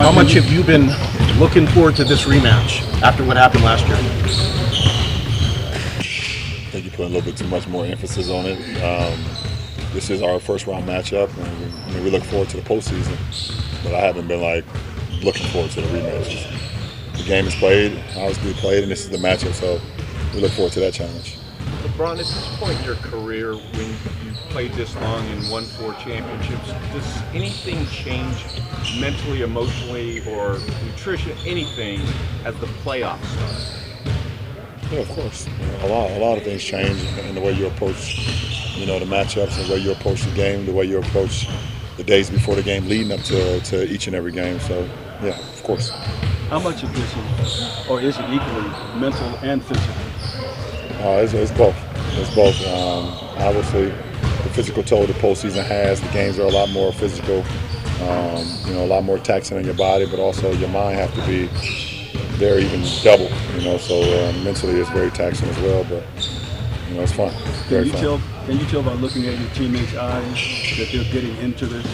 How much have you been looking forward to this rematch after what happened last year? I think you put a little bit too much more emphasis on it. This is our first round matchup, and we look forward to the postseason. But I haven't been looking forward to the rematches. The game is played, obviously played, and this is the matchup, so we look forward to that challenge. LeBron, at this point in your career, when you've played this long and won 4 championships, does anything change mentally, emotionally, or nutrition, anything, as the playoffs start? Yeah, of course. A lot of things change in the way you approach, the matchups, the way you approach the game, the way you approach the days before the game, leading up to each and every game. So, yeah, of course. How much of this is, or is it equally mental and physical? It's both. It's both. Obviously, the physical toll the postseason has. The games are a lot more physical. A lot more taxing on your body, but also your mind have to be there even double. So mentally it's very taxing as well. But it's fun. Very fun. Can you tell by looking at your teammates' eyes that they're getting into this?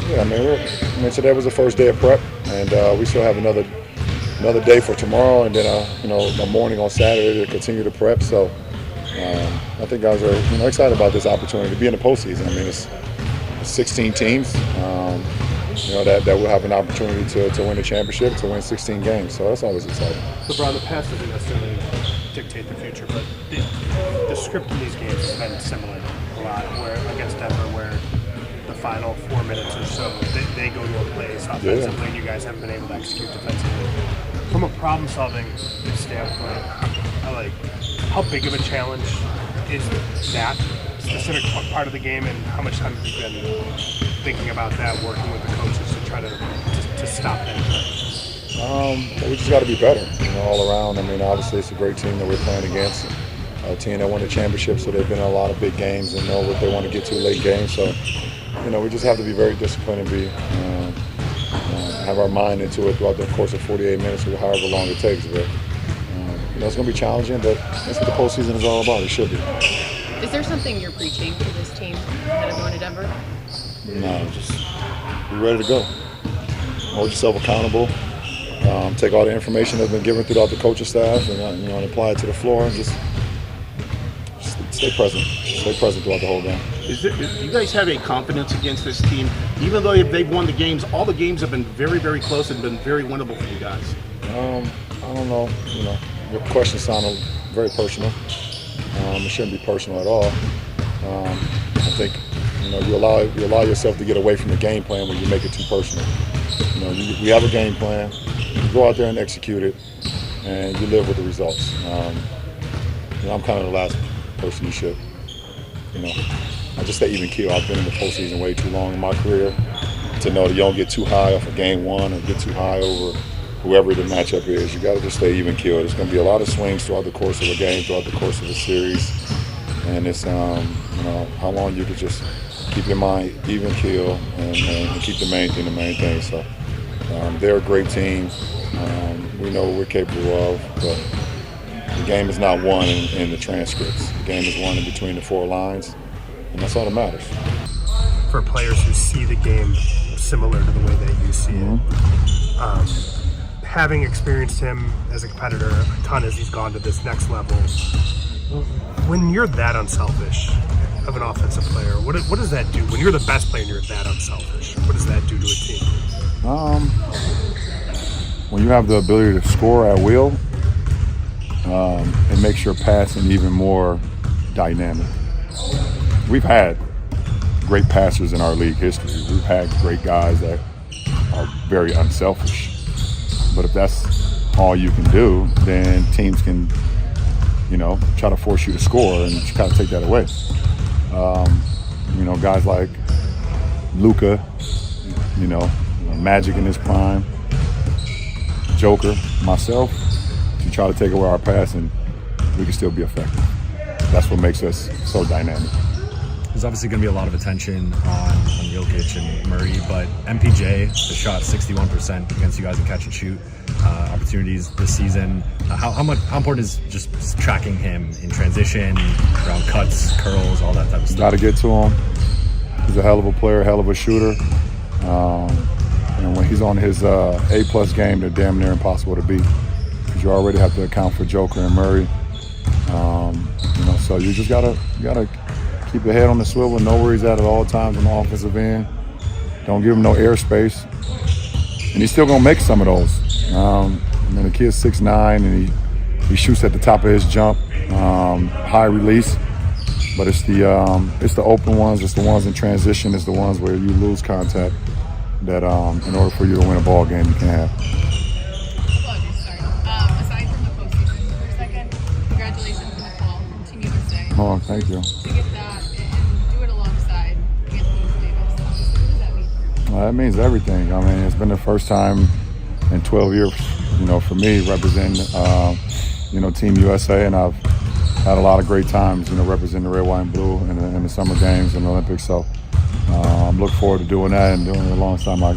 Yeah, today was the first day of prep, and we still have another day for tomorrow, and then a morning on Saturday to continue to prep. So I think guys are excited about this opportunity to be in the postseason. It's 16 teams that will have an opportunity to win the championship, to win 16 games. So that's always exciting. LeBron, the past doesn't necessarily dictate the future, but the script in these games has been similar a lot. Where against Denver, where the final 4 minutes or so, they go to a place offensively, and you guys haven't been able to execute defensively. From a problem-solving standpoint, how big of a challenge is that specific part of the game, and how much time have you been thinking about that, working with the coaches to try to stop that? We just got to be better, all around. Obviously it's a great team that we're playing against, a team that won the championship, so they've been in a lot of big games and know what they want to get to late games. So, we just have to be very disciplined and have our mind into it throughout the course of 48 minutes or however long it takes. But it's going to be challenging, but that's what the postseason is all about. It should be. Is there something you're preaching to this team ahead of going to Denver? No, just be ready to go. Hold yourself accountable. Take all the information that's been given throughout the coaching staff and apply it to the floor, and just stay present. Stay present throughout the whole game. Do you guys have any confidence against this team? Even though they've won the games, all the games have been very, very close and been very winnable for you guys. I don't know. Your question sounded very personal. It shouldn't be personal at all. I think you allow yourself to get away from the game plan when you make it too personal. We have a game plan. You go out there and execute it, and you live with the results. I'm kind of the last person you should. I just stay even keel. I've been in the postseason way too long in my career to know that you don't get too high off of game one or get too high over whoever the matchup is. You got to just stay even keel. There's going to be a lot of swings throughout the course of a game, throughout the course of a series, and it's how long you can just keep your mind even keel and keep the main thing. So they're a great team. We know what we're capable of, but the game is not won in the transcripts. The game is won in between the 4 lines, and that's all that matters. For players who see the game similar to the way that you see it, having experienced him as a competitor a ton as he's gone to this next level, when you're that unselfish of an offensive player, what does that do? When you're the best player and you're that unselfish, what does that do to a team? When you have the ability to score at will, it makes your passing even more dynamic. We've had great passers in our league history. We've had great guys that are very unselfish. But if that's all you can do, then teams can, try to force you to score and kind of take that away. Guys like Luka, Magic in his prime, Joker, myself, to try to take away our pass, and we can still be effective. That's what makes us so dynamic. There's obviously going to be a lot of attention on Jokic and Murray, but MPJ has shot 61% against you guys in catch and shoot opportunities this season. How important is just tracking him in transition, around cuts, curls, all that type of stuff? Got to get to him. He's a hell of a player, hell of a shooter. And when he's on his A+ game, they're damn near impossible to beat. Because you already have to account for Joker and Murray. So you just gotta keep your head on the swivel, know where he's at all times on the offensive end. Don't give him no airspace. And he's still gonna make some of those. The kid's 6'9", and he shoots at the top of his jump, high release. But it's the open ones, it's the ones in transition, it's the ones where you lose contact that in order for you to win a ball game, you can have. Aside from the postseason for a second, congratulations on the call from Team USA. Oh, thank you. To get that and do it alongside Anthony Davis, what does that mean for you? That means everything. I mean, it's been the first time in 12 years, for me representing, Team USA, and I've had a lot of great times, representing the red, white, and blue in the summer games and the Olympics. So I'm looking forward to doing that and doing it alongside my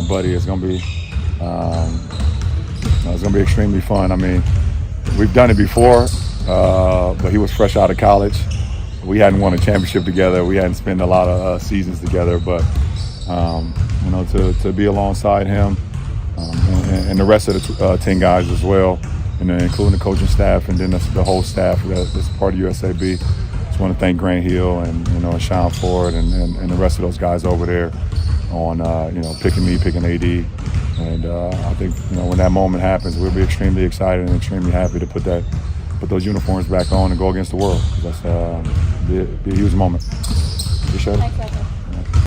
buddy. It's gonna be extremely fun. I mean, we've done it before, but he was fresh out of college. We hadn't won a championship together. We hadn't spent a lot of seasons together, but to be alongside him and the rest of the 10 guys as well, and then including the coaching staff and then the whole staff that's part of USAB. Just want to thank Grant Hill and Sean Ford and the rest of those guys over there on picking me, picking AD. And I think when that moment happens, we'll be extremely excited and extremely happy to put those uniforms back on and go against the world. That's be a huge moment. Appreciate it.